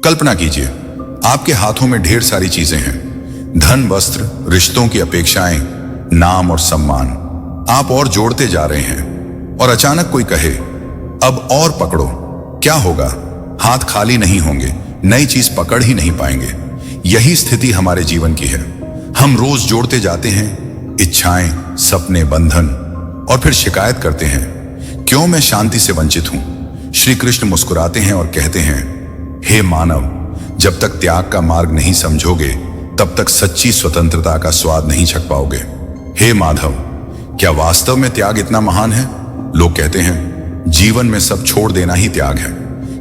कल्पना कीजिए, आपके हाथों में ढेर सारी चीजें हैं, धन, वस्त्र, रिश्तों की अपेक्षाएं, नाम और सम्मान। आप और जोड़ते जा रहे हैं और अचानक कोई कहे, अब और पकड़ो। क्या होगा? हाथ खाली नहीं होंगे, नई चीज पकड़ ही नहीं पाएंगे। यही स्थिति हमारे जीवन की है। हम रोज जोड़ते जाते हैं, इच्छाएं, सपने, बंधन, और फिर शिकायत करते हैं, क्यों मैं शांति से वंचित हूं। श्री कृष्ण मुस्कुराते हैं और कहते हैं, हे मानव, जब तक त्याग का मार्ग नहीं समझोगे तब तक सच्ची स्वतंत्रता का स्वाद नहीं छक पाओगे। हे माधव, क्या वास्तव में त्याग इतना महान है? लोग कहते हैं जीवन में सब छोड़ देना ही त्याग है।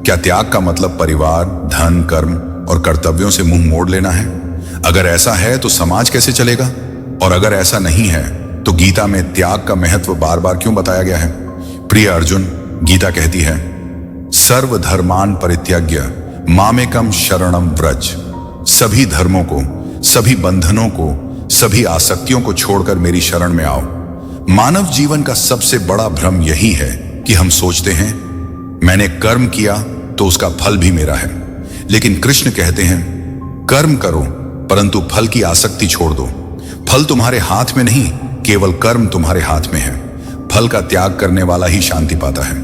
क्या त्याग का मतलब परिवार, धन, कर्म और कर्तव्यों से मुंह मोड़ लेना है? अगर ऐसा है तो समाज कैसे चलेगा? और अगर ऐसा नहीं है तो गीता में त्याग का महत्व बार बार क्यों बताया गया है? प्रिय अर्जुन, गीता कहती है, सर्व धर्मान परित्यज्य मामेकम शरणम व्रज। सभी धर्मों को, सभी बंधनों को, सभी आसक्तियों को छोड़कर मेरी शरण में आओ। मानव जीवन का सबसे बड़ा भ्रम यही है कि हम सोचते हैं मैंने कर्म किया तो उसका फल भी मेरा है। लेकिन कृष्ण कहते हैं, कर्म करो परंतु फल की आसक्ति छोड़ दो। फल तुम्हारे हाथ में नहीं, केवल कर्म तुम्हारे हाथ में है। फल का त्याग करने वाला ही शांति पाता है।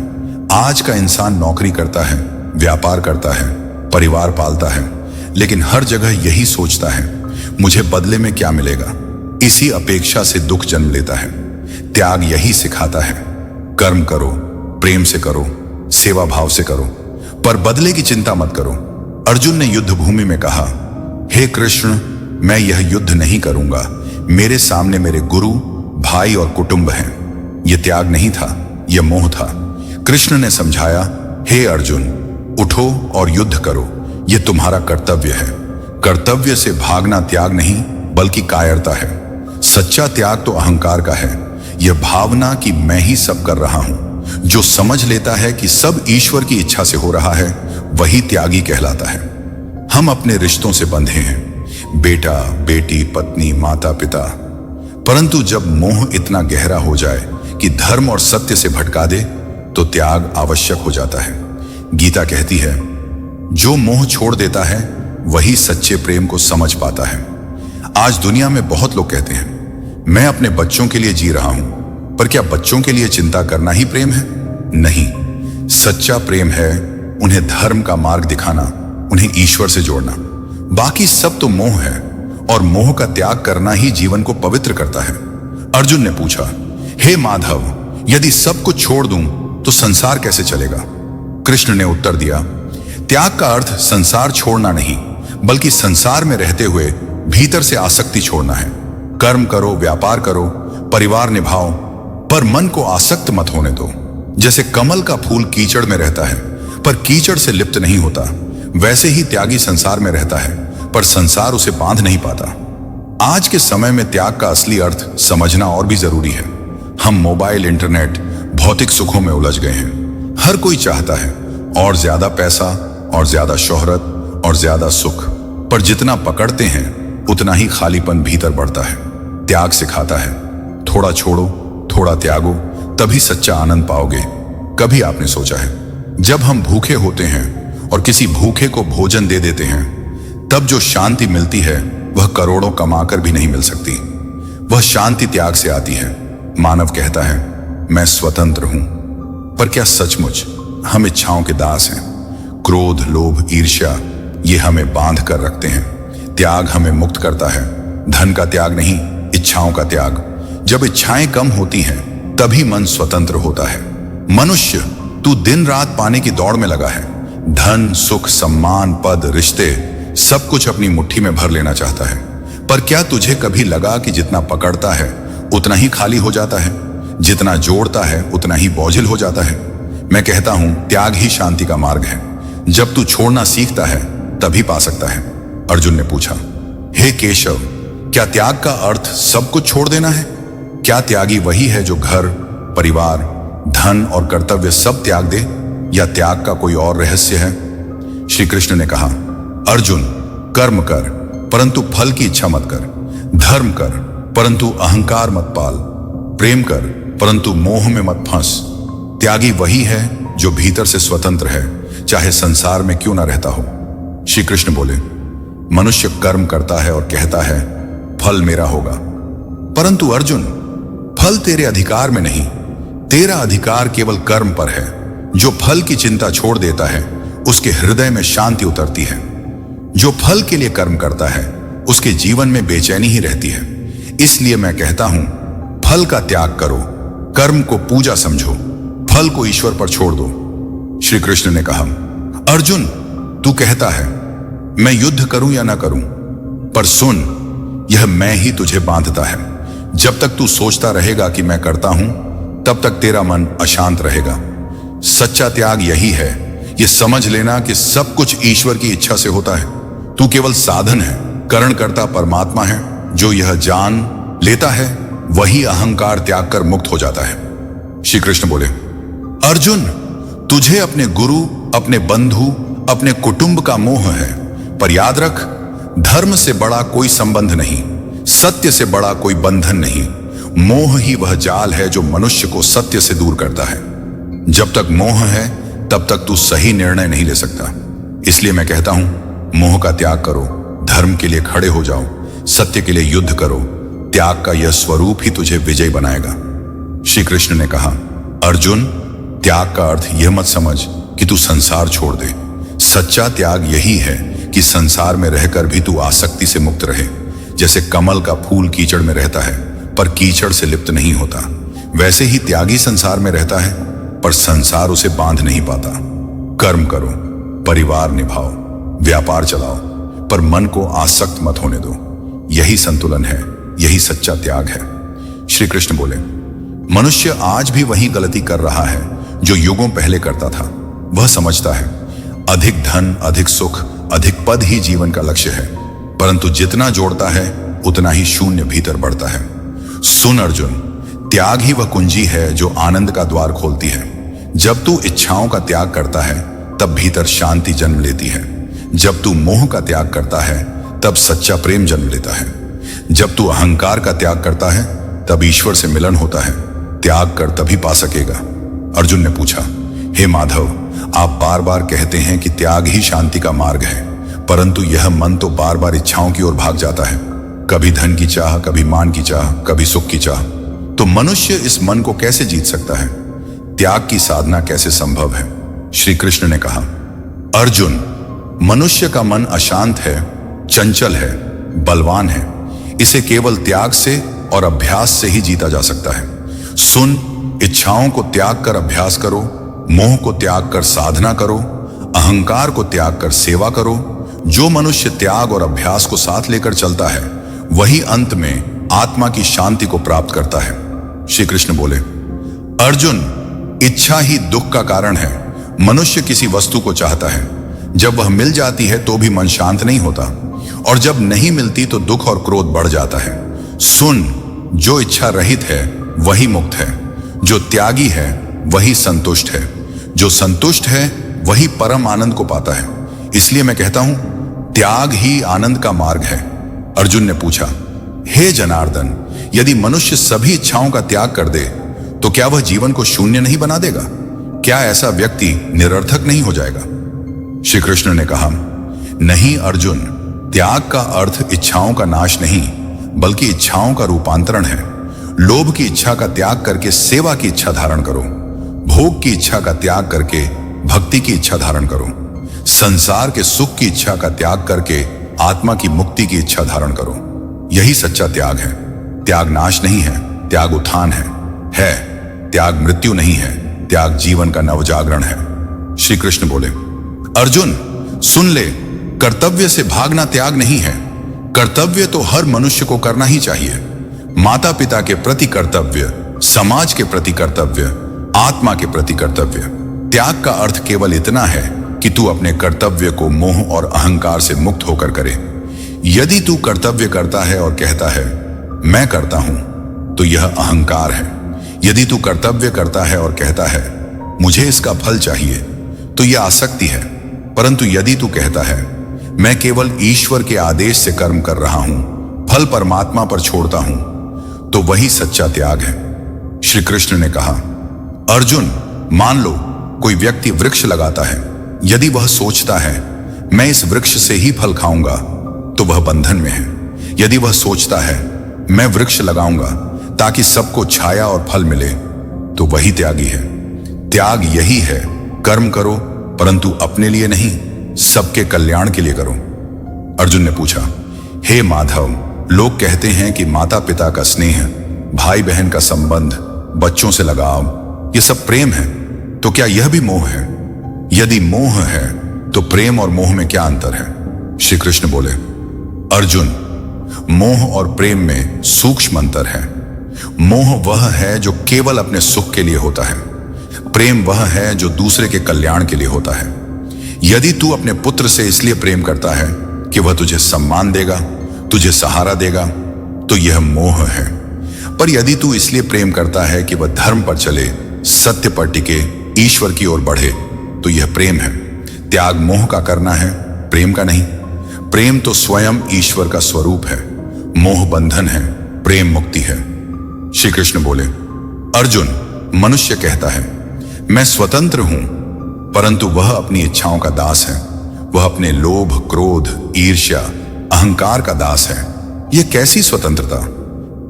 आज का इंसान नौकरी करता है, व्यापार करता है, परिवार पालता है, लेकिन हर जगह यही सोचता है, मुझे बदले में क्या मिलेगा। इसी अपेक्षा से दुख जन्म लेता है। त्याग यही सिखाता है, कर्म करो, प्रेम से करो, सेवा भाव से करो, पर बदले की चिंता मत करो। अर्जुन ने युद्ध भूमि में कहा, हे कृष्ण, मैं यह युद्ध नहीं करूंगा। मेरे सामने मेरे गुरु, भाई और कुटुंब हैं। यह त्याग नहीं था, यह मोह था। कृष्ण ने समझाया, हे अर्जुन, उठो और युद्ध करो, यह तुम्हारा कर्तव्य है। कर्तव्य से भागना त्याग नहीं बल्कि कायरता है। सच्चा त्याग तो अहंकार का है, यह भावना कि मैं ही सब कर रहा हूं। जो समझ लेता है कि सब ईश्वर की इच्छा से हो रहा है, वही त्यागी कहलाता है। हम अपने रिश्तों से बंधे हैं, बेटा, बेटी, पत्नी, माता, पिता, परंतु जब मोह इतना गहरा हो जाए कि धर्म और सत्य से भटका दे तो त्याग आवश्यक हो जाता है। गीता कहती है, जो मोह छोड़ देता है वही सच्चे प्रेम को समझ पाता है। आज दुनिया में बहुत लोग कहते हैं, मैं अपने बच्चों के लिए जी रहा हूं, पर क्या बच्चों के लिए चिंता करना ही प्रेम है? नहीं, सच्चा प्रेम है उन्हें धर्म का मार्ग दिखाना, उन्हें ईश्वर से जोड़ना। बाकी सब तो मोह है, और मोह का त्याग करना ही जीवन को पवित्र करता है। अर्जुन ने पूछा, हे माधव, यदि सब कुछ छोड़ दूं तो संसार कैसे चलेगा? कृष्ण ने उत्तर दिया, त्याग का अर्थ संसार छोड़ना नहीं, बल्कि संसार में रहते हुए भीतर से आसक्ति छोड़ना है। कर्म करो, व्यापार करो, परिवार निभाओ, पर मन को आसक्त मत होने दो। जैसे कमल का फूल कीचड़ में रहता है पर कीचड़ से लिप्त नहीं होता, वैसे ही त्यागी संसार में रहता है पर संसार उसे बांध नहीं पाता। आज के समय में त्याग का असली अर्थ समझना और भी जरूरी है। हम मोबाइल, इंटरनेट, भौतिक सुखों में उलझ गए हैं। हर कोई चाहता है और ज्यादा पैसा, और ज्यादा शोहरत, और ज्यादा सुख, पर जितना पकड़ते हैं उतना ही खालीपन भीतर बढ़ता है। त्याग सिखाता है, थोड़ा छोड़ो, थोड़ा त्यागो, तभी सच्चा आनंद पाओगे। कभी आपने सोचा है, जब हम भूखे होते हैं और किसी भूखे को भोजन दे देते हैं, तब जो शांति मिलती है वह करोड़ों कमाकर भी नहीं मिल सकती। वह शांति त्याग से आती है। मानव कहता है, मैं स्वतंत्र हूं, पर क्या सचमुच हम इच्छाओं के दास हैं? क्रोध, लोभ, ईर्ष्या, ये हमें बांध कर रखते हैं। त्याग हमें मुक्त करता है, धन का त्याग नहीं, इच्छाओं का त्याग। जब इच्छाएं कम होती हैं तभी मन स्वतंत्र होता है। मनुष्य, तू दिन रात पाने की दौड़ में लगा है। धन, सुख, सम्मान, पद, रिश्ते, सब कुछ अपनी मुट्ठी में भर लेना चाहता है, पर क्या तुझे कभी लगा कि जितना पकड़ता है उतना ही खाली हो जाता है, जितना जोड़ता है उतना ही बोझिल हो जाता है? मैं कहता हूं, त्याग ही शांति का मार्ग है। जब तू छोड़ना सीखता है तभी पा सकता है। अर्जुन ने पूछा, हे केशव, क्या त्याग का अर्थ सब कुछ छोड़ देना है? क्या त्यागी वही है जो घर, परिवार, धन और कर्तव्य सब त्याग दे, या त्याग का कोई और रहस्य है? श्री कृष्ण ने कहा, अर्जुन, कर्म कर परंतु फल की इच्छा मत कर। धर्म कर परंतु अहंकार मत पाल। प्रेम कर परंतु मोह में मत फंस। त्यागी वही है जो भीतर से स्वतंत्र है, चाहे संसार में क्यों ना रहता हो। श्री कृष्ण बोले, मनुष्य कर्म करता है और कहता है फल मेरा होगा, परंतु अर्जुन, फल तेरे अधिकार में नहीं। तेरा अधिकार केवल कर्म पर है। जो फल की चिंता छोड़ देता है उसके हृदय में शांति उतरती है। जो फल के लिए कर्म करता है उसके जीवन में बेचैनी ही रहती है। इसलिए मैं कहता हूं, फल का त्याग करो, कर्म को पूजा समझो, फल को ईश्वर पर छोड़ दो। श्री कृष्ण ने कहा, अर्जुन, तू कहता है मैं युद्ध करूं या ना करूं, पर सुन, यह मैं ही तुझे बांधता है। जब तक तू सोचता रहेगा कि मैं करता हूं, तब तक तेरा मन अशांत रहेगा। सच्चा त्याग यही है। यह समझ लेना कि सब कुछ ईश्वर की इच्छा से होता है। तू केवल साधन है, करणकर्ता परमात्मा है। जो यह जान लेता है वही अहंकार त्याग कर मुक्त हो जाता है। श्री कृष्ण बोले, अर्जुन, तुझे अपने गुरु, अपने बंधु, अपने कुटुंब का मोह है, पर याद रख, धर्म से बड़ा कोई संबंध नहीं, सत्य से बड़ा कोई बंधन नहीं। मोह ही वह जाल है जो मनुष्य को सत्य से दूर करता है। जब तक मोह है तब तक तू सही निर्णय नहीं ले सकता। इसलिए मैं कहता हूं, मोह का त्याग करो, धर्म के लिए खड़े हो जाओ, सत्य के लिए युद्ध करो। त्याग का यह स्वरूप ही तुझे विजय बनाएगा। श्री कृष्ण ने कहा, अर्जुन, त्याग का अर्थ यह मत समझ कि तू संसार छोड़ दे। सच्चा त्याग यही है कि संसार में रहकर भी तू आसक्ति से मुक्त रहे। जैसे कमल का फूल कीचड़ में रहता है पर कीचड़ से लिप्त नहीं होता, वैसे ही त्यागी संसार में रहता है पर संसार उसे बांध नहीं पाता। कर्म करो, परिवार निभाओ, व्यापार चलाओ, पर मन को आसक्त मत होने दो। यही संतुलन है, यही सच्चा त्याग है। श्री कृष्ण बोले, मनुष्य आज भी वही गलती कर रहा है जो युगों पहले करता था। वह समझता है अधिक धन, अधिक सुख, अधिक पद ही जीवन का लक्ष्य है, परंतु जितना जोड़ता है उतना ही शून्य भीतर बढ़ता है। सुन अर्जुन, त्याग ही वह कुंजी है जो आनंद का द्वार खोलती है। जब तू इच्छाओं का त्याग करता है तब भीतर शांति जन्म लेती है। जब तू मोह का त्याग करता है तब सच्चा प्रेम जन्म लेता है। जब तू अहंकार का त्याग करता है तब ईश्वर से मिलन होता है। त्याग कर तभी पा सकेगा। अर्जुन ने पूछा, हे माधव, आप बार बार कहते हैं कि त्याग ही शांति का मार्ग है, परंतु यह मन तो बार बार इच्छाओं की ओर भाग जाता है। कभी धन की चाह, कभी मान की चाह, कभी सुख की चाह। तो मनुष्य इस मन को कैसे जीत सकता है? त्याग की साधना कैसे संभव है? श्री कृष्ण ने कहा, अर्जुन, मनुष्य का मन अशांत है, चंचल है, बलवान है। इसे केवल त्याग से और अभ्यास से ही जीता जा सकता है। सुन, इच्छाओं को त्याग कर अभ्यास करो, मोह को त्याग कर साधना करो, अहंकार को त्याग कर सेवा करो। जो मनुष्य त्याग और अभ्यास को साथ लेकर चलता है वही अंत में आत्मा की शांति को प्राप्त करता है। श्री कृष्ण बोले, अर्जुन, इच्छा ही दुख का कारण है। मनुष्य किसी वस्तु को चाहता है, जब वह मिल जाती है तो भी मन शांत नहीं होता, और जब नहीं मिलती तो दुख और क्रोध बढ़ जाता है। सुन, जो इच्छा रहित है वही मुक्त है, जो त्यागी है वही संतुष्ट है, जो संतुष्ट है वही परम आनंद को पाता है। इसलिए मैं कहता हूं, त्याग ही आनंद का मार्ग है। अर्जुन ने पूछा, हे जनार्दन, यदि मनुष्य सभी इच्छाओं का त्याग कर दे तो क्या वह जीवन को शून्य नहीं बना देगा? क्या ऐसा व्यक्ति निरर्थक नहीं हो जाएगा? श्री कृष्ण ने कहा, नहीं अर्जुन, त्याग का अर्थ इच्छाओं का नाश नहीं, बल्कि इच्छाओं का रूपांतरण है। लोभ की इच्छा का त्याग करके सेवा की इच्छा धारण करो। भोग की इच्छा का त्याग करके भक्ति की इच्छा धारण करो। संसार के सुख की इच्छा का त्याग करके आत्मा की मुक्ति की इच्छा धारण करो। यही सच्चा त्याग है। त्याग नाश नहीं है, त्याग उत्थान है। त्याग मृत्यु नहीं है, त्याग जीवन का नवजागरण है। श्री कृष्ण बोले, अर्जुन सुन ले, कर्तव्य से भागना त्याग नहीं है। कर्तव्य तो हर मनुष्य को करना ही चाहिए। माता पिता के प्रति कर्तव्य, समाज के प्रति कर्तव्य, आत्मा के प्रति कर्तव्य। त्याग का अर्थ केवल इतना है कि तू अपने कर्तव्य को मोह और अहंकार से मुक्त होकर करे। यदि तू कर्तव्य करता है और कहता है मैं करता हूं, तो यह अहंकार है। यदि तू कर्तव्य करता है और कहता है मुझे इसका फल चाहिए, तो यह आसक्ति है। परंतु यदि तू कहता है मैं केवल ईश्वर के आदेश से कर्म कर रहा हूं, फल परमात्मा पर छोड़ता हूं, तो वही सच्चा त्याग है। श्री कृष्ण ने कहा, अर्जुन मान लो कोई व्यक्ति वृक्ष लगाता है। यदि वह सोचता है मैं इस वृक्ष से ही फल खाऊंगा, तो वह बंधन में है। यदि वह सोचता है मैं वृक्ष लगाऊंगा ताकि सबको छाया और फल मिले, तो वही त्यागी है। त्याग यही है, कर्म करो परंतु अपने लिए नहीं, सबके कल्याण के लिए करो। अर्जुन ने पूछा, हे माधव, लोग कहते हैं कि माता पिता का स्नेह, भाई बहन का संबंध, बच्चों से लगाव, ये सब प्रेम है, तो क्या यह भी मोह है? यदि मोह है तो प्रेम और मोह में क्या अंतर है? श्री कृष्ण बोले, अर्जुन, मोह और प्रेम में सूक्ष्म अंतर है। मोह वह है जो केवल अपने सुख के लिए होता है, प्रेम वह है जो दूसरे के कल्याण के लिए होता है। यदि तू अपने पुत्र से इसलिए प्रेम करता है कि वह तुझे सम्मान देगा, तुझे सहारा देगा, तो यह मोह है। पर यदि तू इसलिए प्रेम करता है कि वह धर्म पर चले, सत्य पर टिके, ईश्वर की ओर बढ़े, तो यह प्रेम है। त्याग मोह का करना है, प्रेम का नहीं। प्रेम तो स्वयं ईश्वर का स्वरूप है, मोह बंधन है, प्रेम मुक्ति है। श्री कृष्ण बोले, अर्जुन, मनुष्य कहता है मैं स्वतंत्र हूं, परंतु वह अपनी इच्छाओं का दास है। वह अपने लोभ, क्रोध, ईर्ष्या, अहंकार का दास है। यह कैसी स्वतंत्रता?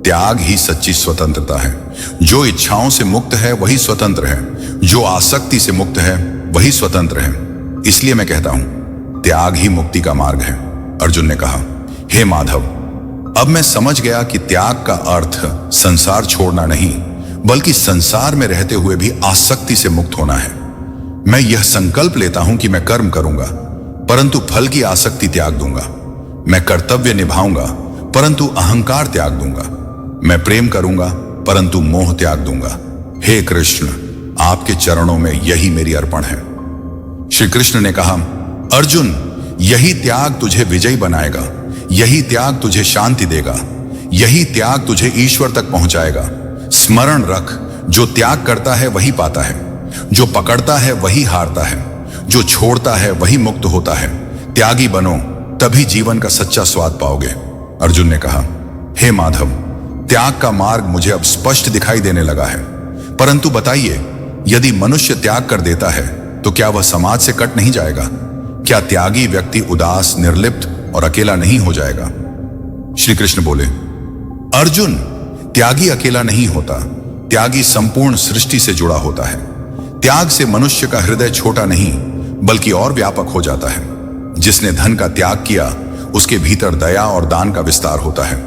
त्याग ही सच्ची स्वतंत्रता है। जो इच्छाओं से मुक्त है वही स्वतंत्र है, जो आसक्ति से मुक्त है वही स्वतंत्र है। इसलिए मैं कहता हूं त्याग ही मुक्ति का मार्ग है। अर्जुन ने कहा, हे माधव, अब मैं समझ गया कि त्याग का अर्थ संसार छोड़ना नहीं, बल्कि संसार में रहते हुए भी आसक्ति से मुक्त होना है। मैं यह संकल्प लेता हूं कि मैं कर्म करूंगा, परंतु फल की आसक्ति त्याग दूंगा। मैं कर्तव्य निभाऊंगा, परंतु अहंकार त्याग दूंगा। मैं प्रेम करूंगा, परंतु मोह त्याग दूंगा। हे कृष्ण, आपके चरणों में यही मेरी अर्पण है। श्री कृष्ण ने कहा, अर्जुन, यही त्याग तुझे विजयी बनाएगा, यही त्याग तुझे शांति देगा, यही त्याग तुझे ईश्वर तक पहुंचाएगा। स्मरण रख, जो त्याग करता है वही पाता है, जो पकड़ता है वही हारता है, जो छोड़ता है वही मुक्त होता है। त्यागी बनो, तभी जीवन का सच्चा स्वाद पाओगे। अर्जुन ने कहा, हे माधव, त्याग का मार्ग मुझे अब स्पष्ट दिखाई देने लगा है, परंतु बताइए, यदि मनुष्य त्याग कर देता है तो क्या वह समाज से कट नहीं जाएगा? क्या त्यागी व्यक्ति उदास, निर्लिप्त और अकेला नहीं हो जाएगा? श्री कृष्ण बोले, अर्जुन, त्यागी अकेला नहीं होता, त्यागी संपूर्ण सृष्टि से जुड़ा होता है। त्याग से मनुष्य का हृदय छोटा नहीं बल्कि और व्यापक हो जाता है। जिसने धन का त्याग किया उसके भीतर दया और दान का विस्तार होता है।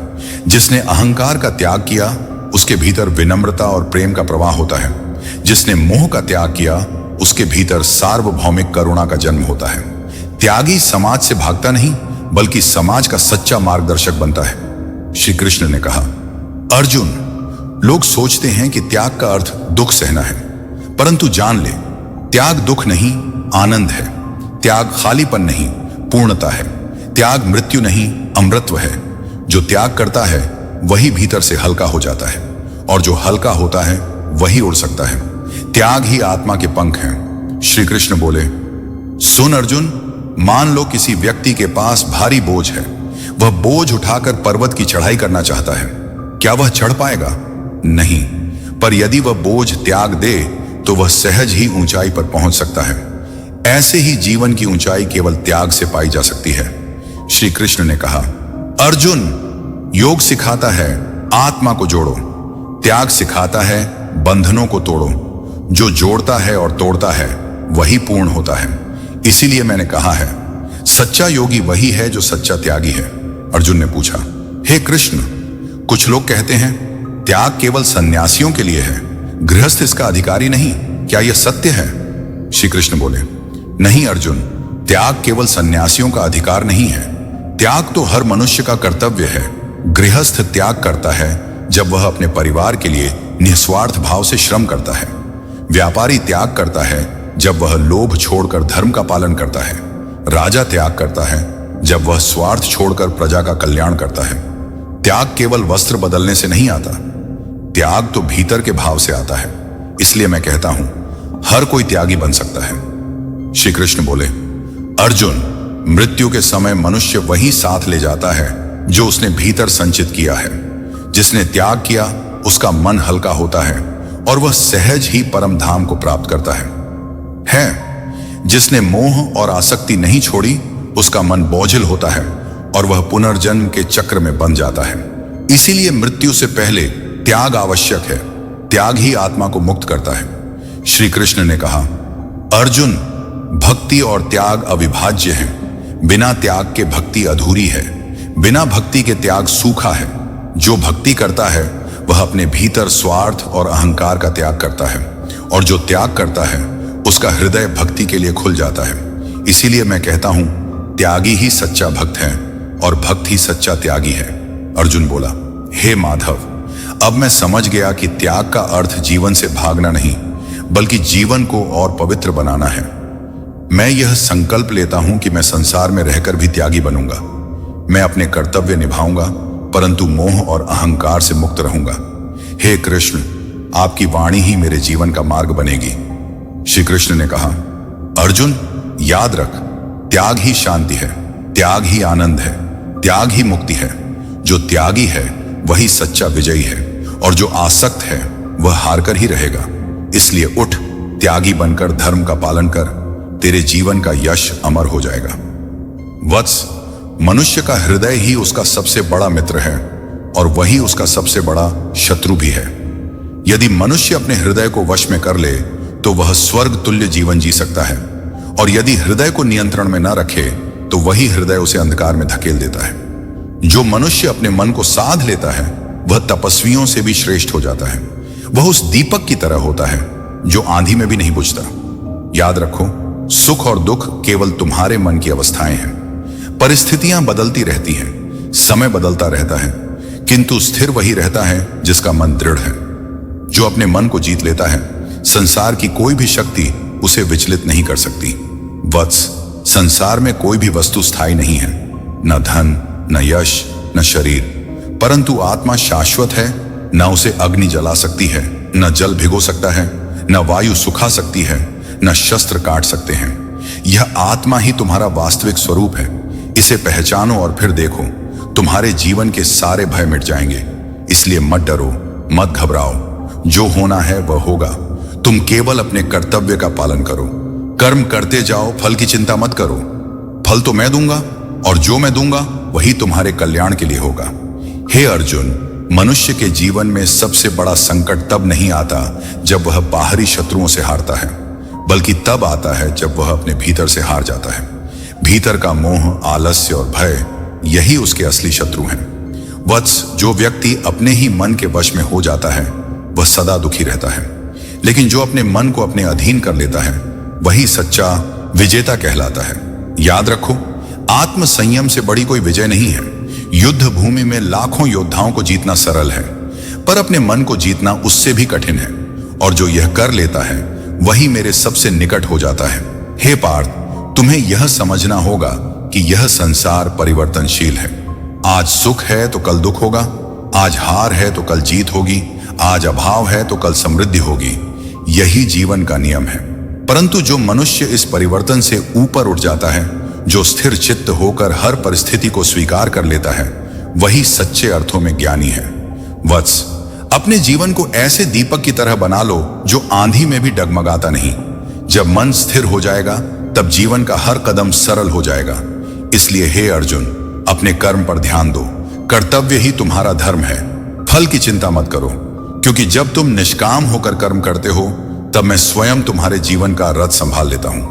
जिसने अहंकार का त्याग किया उसके भीतर विनम्रता और प्रेम का प्रवाह होता है। जिसने मोह का त्याग किया उसके भीतर सार्वभौमिक करुणा का जन्म होता है। त्यागी समाज से भागता नहीं बल्कि समाज का सच्चा मार्गदर्शक बनता है। श्री कृष्ण ने कहा, अर्जुन, लोग सोचते हैं कि त्याग का अर्थ दुख सहना है, परंतु जान ले, त्याग दुख नहीं, आनंद है। त्याग खालीपन नहीं, पूर्णता है। त्याग मृत्यु नहीं, अमृतत्व है। जो त्याग करता है वही भीतर से हल्का हो जाता है, और जो हल्का होता है वही उड़ सकता है। त्याग ही आत्मा के पंख हैं। श्री कृष्ण बोले, सुन अर्जुन, मान लो किसी व्यक्ति के पास भारी बोझ है। वह बोझ उठाकर पर्वत की चढ़ाई करना चाहता है। क्या वह चढ़ पाएगा? नहीं। पर यदि वह बोझ त्याग दे तो वह सहज ही ऊंचाई पर पहुंच सकता है। ऐसे ही जीवन की ऊंचाई केवल त्याग से पाई जा सकती है। श्री कृष्ण ने कहा, अर्जुन, योग सिखाता है आत्मा को जोड़ो, त्याग सिखाता है बंधनों को तोड़ो। जो जोड़ता है और तोड़ता है वही पूर्ण होता है। इसीलिए मैंने कहा है, सच्चा योगी वही है जो सच्चा त्यागी है। अर्जुन ने पूछा, हे कृष्ण, कुछ लोग कहते हैं त्याग केवल सन्यासियों के लिए है, गृहस्थ इसका अधिकारी नहीं, क्या यह सत्य है? श्री कृष्ण बोले, नहीं अर्जुन, त्याग केवल सन्यासियों का अधिकार नहीं है। त्याग तो हर मनुष्य का कर्तव्य है। गृहस्थ त्याग करता है जब वह अपने परिवार के लिए निस्वार्थ भाव से श्रम करता है। व्यापारी त्याग करता है जब वह लोभ छोड़कर धर्म का पालन करता है। राजा त्याग करता है जब वह स्वार्थ छोड़कर प्रजा का कल्याण करता है। त्याग केवल वस्त्र बदलने से नहीं आता, त्याग तो भीतर के भाव से आता है। इसलिए मैं कहता हूं, हर कोई त्यागी बन सकता है। श्री कृष्ण बोले, अर्जुन, मृत्यु के समय मनुष्य वही साथ ले जाता है जो उसने भीतर संचित किया है। जिसने त्याग किया उसका मन हल्का होता है और वह सहज ही परम धाम को प्राप्त करता है। जिसने मोह और आसक्ति नहीं छोड़ी उसका मन बोझिल होता है और वह पुनर्जन्म के चक्र में बंध जाता है। इसीलिए मृत्यु से पहले त्याग आवश्यक है। त्याग ही आत्मा को मुक्त करता है। श्री कृष्ण ने कहा, अर्जुन, भक्ति और त्याग अविभाज्य हैं। बिना त्याग के भक्ति अधूरी है। बिना भक्ति के त्याग सूखा है। जो भक्ति करता है वह अपने भीतर स्वार्थ और अहंकार का त्याग करता है, और जो त्याग करता है उसका हृदय भक्ति के लिए खुल जाता है। इसीलिए मैं कहता हूं, त्यागी ही सच्चा भक्त है और भक्त ही सच्चा त्यागी है। अर्जुन बोला, हे माधव, अब मैं समझ गया कि त्याग का अर्थ जीवन से भागना नहीं, बल्कि जीवन को और पवित्र बनाना है। मैं यह संकल्प लेता हूं कि मैं संसार में रहकर भी त्यागी बनूंगा। मैं अपने कर्तव्य निभाऊंगा, परंतु मोह और अहंकार से मुक्त रहूंगा। हे कृष्ण, आपकी वाणी ही मेरे जीवन का मार्ग बनेगी। श्री कृष्ण ने कहा, अर्जुन, याद रख, त्याग ही शांति है, त्याग ही आनंद है, त्याग ही मुक्ति है। जो त्यागी है वही सच्चा विजयी है, और जो आसक्त है वह हारकर ही रहेगा। इसलिए उठ, त्यागी बनकर धर्म का पालन कर। तेरे जीवन का यश अमर हो जाएगा। वत्स, मनुष्य का हृदय ही उसका सबसे बड़ा मित्र है और वही उसका सबसे बड़ा शत्रु भी है। यदि मनुष्य अपने हृदय को वश में कर ले तो वह स्वर्ग तुल्य जीवन जी सकता है, और यदि हृदय को नियंत्रण में न रखे तो वही हृदय उसे अंधकार में धकेल देता है। जो मनुष्य अपने मन को साध लेता है वह तपस्वियों से भी श्रेष्ठ हो जाता है। वह उस दीपक की तरह होता है जो आंधी में भी नहीं बुझता। याद रखो, सुख और दुख केवल तुम्हारे मन की अवस्थाएं हैं। परिस्थितियां बदलती रहती हैं, समय बदलता रहता है, किंतु स्थिर वही रहता है जिसका मन दृढ़ है। जो अपने मन को जीत लेता है, संसार की कोई भी शक्ति उसे विचलित नहीं कर सकती। वत्स, संसार में कोई भी वस्तु स्थायी नहीं है, न धन, न यश, न शरीर, परंतु आत्मा शाश्वत है। न उसे अग्नि जला सकती है, न जल भिगो सकता है, न वायु सुखा सकती है, न शस्त्र काट सकते हैं। यह आत्मा ही तुम्हारा वास्तविक स्वरूप है। इसे पहचानो और फिर देखो, तुम्हारे जीवन के सारे भय मिट जाएंगे। इसलिए मत डरो, मत घबराओ। जो होना है वह होगा। तुम केवल अपने कर्तव्य का पालन करो, कर्म करते जाओ, फल की चिंता मत करो। फल तो मैं दूंगा, और जो मैं दूंगा वही तुम्हारे कल्याण के लिए होगा। हे अर्जुन, मनुष्य के जीवन में सबसे बड़ा संकट तब नहीं आता जब वह बाहरी शत्रुओं से हारता है, बल्कि तब आता है जब वह अपने भीतर से हार जाता है। भीतर का मोह, आलस्य और भय, यही उसके असली शत्रु हैं। वत्स, जो व्यक्ति अपने ही मन के वश में हो जाता है वह सदा दुखी रहता है, लेकिन जो अपने मन को अपने अधीन कर लेता है वही सच्चा विजेता कहलाता है। याद रखो, आत्म संयम से बड़ी कोई विजय नहीं है। युद्ध भूमि में लाखों योद्धाओं को जीतना सरल है, पर अपने मन को जीतना उससे भी कठिन है, और जो यह कर लेता है वही मेरे सबसे निकट हो जाता है। हे पार्थ, तुम्हें यह समझना होगा कि यह संसार परिवर्तनशील है। आज सुख है तो कल दुख होगा, आज हार है तो कल जीत होगी, आज अभाव है तो कल समृद्धि होगी। यही जीवन का नियम है। परंतु जो मनुष्य इस परिवर्तन से ऊपर उठ जाता है, जो स्थिर चित्त होकर हर परिस्थिति को स्वीकार कर लेता है, वही सच्चे अर्थों में ज्ञानी है। वत्स, अपने जीवन को ऐसे दीपक की तरह बना लो जो आंधी में भी डगमगाता नहीं। जब मन स्थिर हो जाएगा तब जीवन का हर कदम सरल हो जाएगा। इसलिए हे अर्जुन, अपने कर्म पर ध्यान दो। कर्तव्य ही तुम्हारा धर्म है। फल की चिंता मत करो, क्योंकि जब तुम निष्काम होकर कर्म करते हो तब मैं स्वयं तुम्हारे जीवन का रथ संभाल लेता हूं।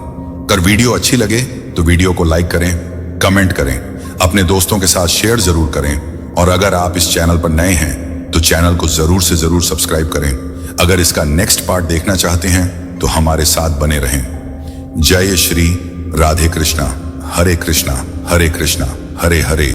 अगर वीडियो अच्छी लगे तो वीडियो को लाइक करें, कमेंट करें, अपने दोस्तों के साथ शेयर जरूर करें, और अगर आप इस चैनल पर नए हैं तो चैनल को जरूर से जरूर सब्सक्राइब करें। अगर इसका नेक्स्ट पार्ट देखना चाहते हैं तो हमारे साथ बने रहें। जय श्री राधे कृष्णा, हरे कृष्णा, हरे कृष्णा, हरे हरे।